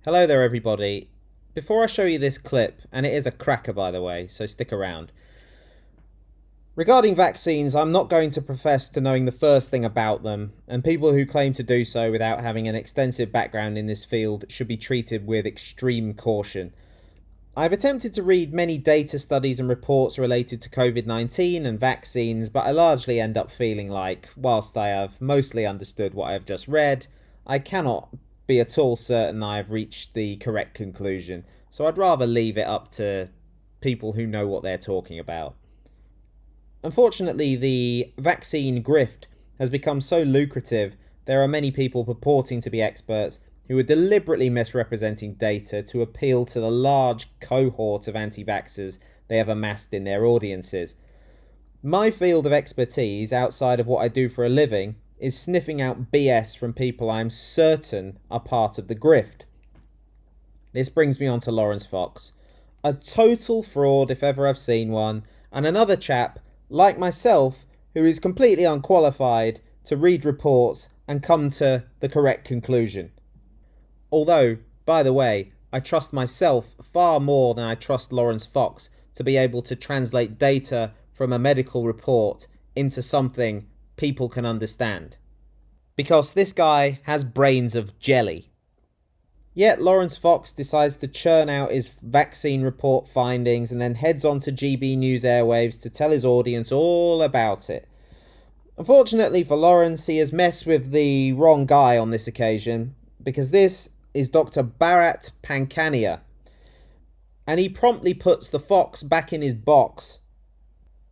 Hello there everybody. Before I show you this clip, and it is a cracker by the way, so stick around. Regarding vaccines, I'm not going to profess to knowing the first thing about them, and people who claim to do so without having an extensive background in this field should be treated with extreme caution. I've attempted to read many data studies and reports related to COVID-19 and vaccines, but I largely end up feeling like, whilst I have mostly understood what I have just read, I cannot be at all certain I have reached the correct conclusion, so I'd rather leave it up to people who know what they're talking about. Unfortunately, the vaccine grift has become so lucrative, there are many people purporting to be experts who are deliberately misrepresenting data to appeal to the large cohort of anti-vaxxers they have amassed in their audiences. My field of expertise, outside of what I do for a living, is sniffing out BS from people I am certain are part of the grift. This brings me on to Laurence Fox, a total fraud if ever I've seen one, and another chap, like myself, who is completely unqualified to read reports and come to the correct conclusion. Although, by the way, I trust myself far more than I trust Laurence Fox to be able to translate data from a medical report into something people can understand. Because this guy has brains of jelly. Yet Laurence Fox decides to churn out his vaccine report findings and then heads on to GB News airwaves to tell his audience all about it. Unfortunately for Laurence, he has messed with the wrong guy on this occasion, because this is Dr. Bharat Pankhania, and he promptly puts the fox back in his box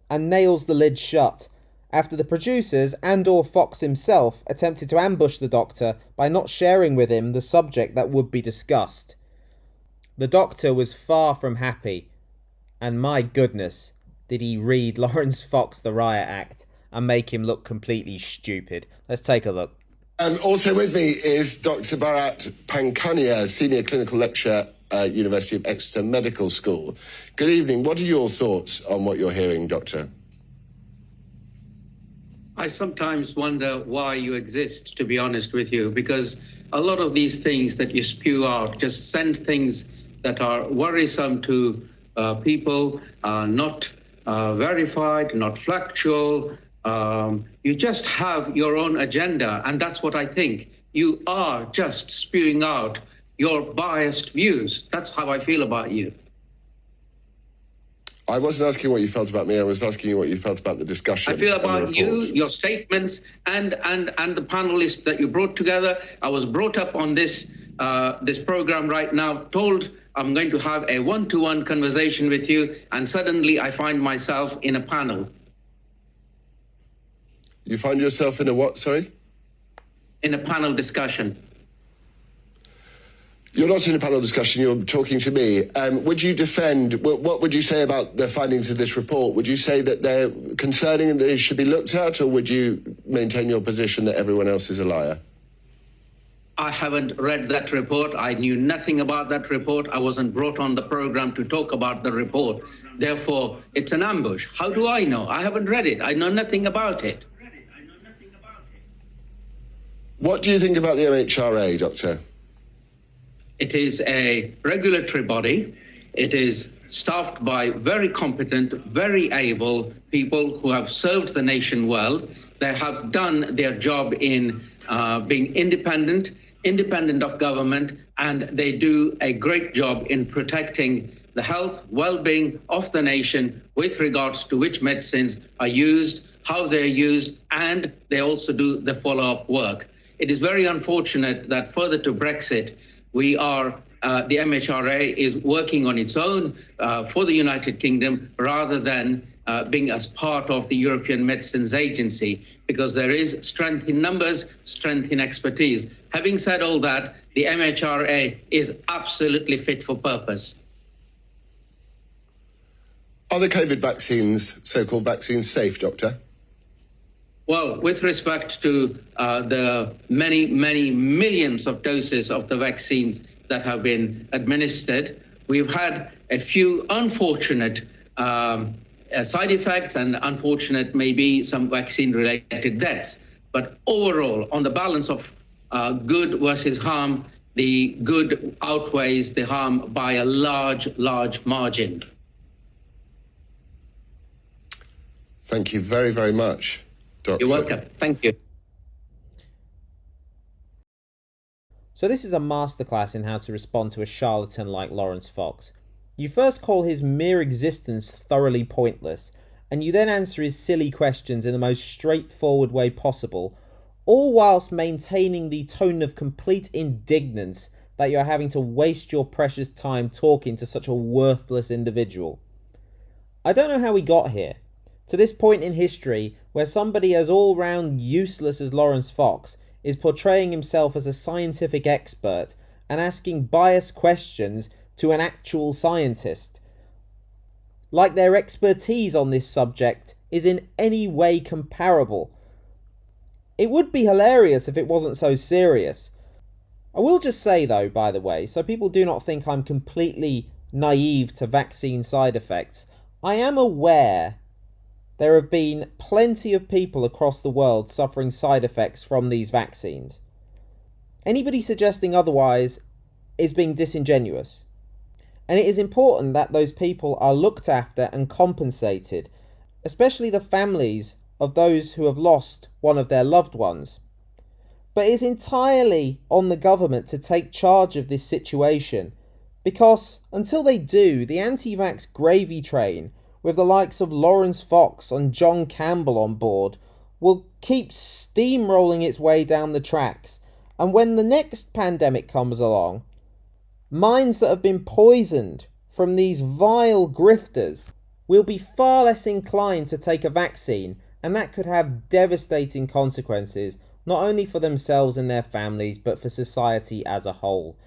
and nails the lid shut after the producers and/or Fox himself attempted to ambush the doctor by not sharing with him the subject that would be discussed. The doctor was far from happy, and my goodness, did he read Laurence Fox the Riot Act and make him look completely stupid. Let's take a look. Also with me is Dr. Bharat Pankhania, Senior Clinical Lecturer at University of Exeter Medical School. Good evening. What are your thoughts on what you're hearing, Doctor? I sometimes wonder why you exist, to be honest with you, because a lot of these things that you spew out just send things that are worrisome to people, not verified, not factual. You just have your own agenda, and that's what I think. You are just spewing out your biased views. That's how I feel about you. I wasn't asking what you felt about me. I was asking you what you felt about the discussion. I feel about you, your statements, and the panelists that you brought together. I was brought up on this program right now, told I'm going to have a one-to-one conversation with you, and suddenly I find myself in a panel. You find yourself in a what, sorry? In a panel discussion. You're not in a panel discussion, you're talking to me. Would you defend, what would you say about the findings of this report? Would you say that they're concerning and they should be looked at, or would you maintain your position that everyone else is a liar? I haven't read that report. I knew nothing about that report. I wasn't brought on the program to talk about the report. Therefore, it's an ambush. How do I know? I haven't read it. I know nothing about it. What do you think about the MHRA, Doctor? It is a regulatory body. It is staffed by very competent, very able people who have served the nation well. They have done their job in being independent of government, and they do a great job in protecting the health, well-being of the nation with regards to which medicines are used, how they're used, and they also do the follow-up work. It is very unfortunate that further to Brexit, the MHRA is working on its own for the United Kingdom rather than being as part of the European Medicines Agency, because there is strength in numbers, strength in expertise. Having said all that, the MHRA is absolutely fit for purpose. Are the COVID vaccines, so-called vaccines, safe, Doctor? Well, with respect to the many, many millions of doses of the vaccines that have been administered, we've had a few unfortunate side effects and unfortunate maybe some vaccine-related deaths. But overall, on the balance of good versus harm, the good outweighs the harm by a large, large margin. Thank you very, very much, Doctor. You're welcome. Thank you. So this is a masterclass in how to respond to a charlatan like Laurence Fox. You first call his mere existence thoroughly pointless, and you then answer his silly questions in the most straightforward way possible, all whilst maintaining the tone of complete indignance that you're having to waste your precious time talking to such a worthless individual. I don't know how we got here, to this point in history where somebody as all-round useless as Laurence Fox is portraying himself as a scientific expert and asking biased questions to an actual scientist, like their expertise on this subject is in any way comparable. It would be hilarious if it wasn't so serious. I will just say though, by the way, so people do not think I'm completely naive to vaccine side effects, I am aware there have been plenty of people across the world suffering side effects from these vaccines. Anybody suggesting otherwise is being disingenuous. And it is important that those people are looked after and compensated, especially the families of those who have lost one of their loved ones. But it is entirely on the government to take charge of this situation, because until they do, the anti-vax gravy train, with the likes of Laurence Fox and John Campbell on board, will keep steamrolling its way down the tracks. And when the next pandemic comes along, minds that have been poisoned from these vile grifters will be far less inclined to take a vaccine, and that could have devastating consequences, not only for themselves and their families, but for society as a whole.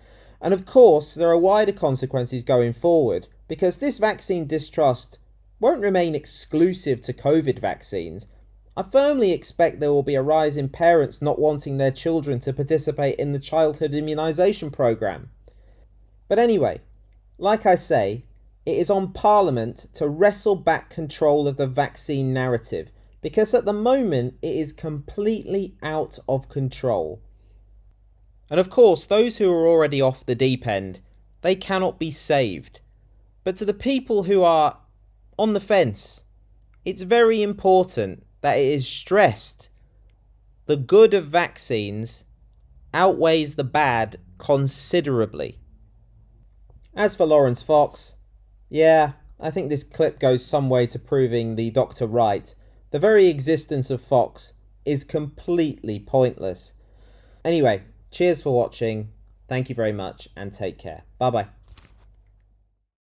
And of course, there are wider consequences going forward, because this vaccine distrust won't remain exclusive to COVID vaccines. I firmly expect there will be a rise in parents not wanting their children to participate in the childhood immunisation programme. But anyway, like I say, it is on Parliament to wrestle back control of the vaccine narrative, because at the moment it is completely out of control. And of course, those who are already off the deep end, they cannot be saved. But to the people who are on the fence, it's very important that it is stressed the good of vaccines outweighs the bad considerably. As for Laurence Fox, yeah, I think this clip goes some way to proving the doctor right. The very existence of Fox is completely pointless. Anyway, cheers for watching, thank you very much, and take care. Bye bye.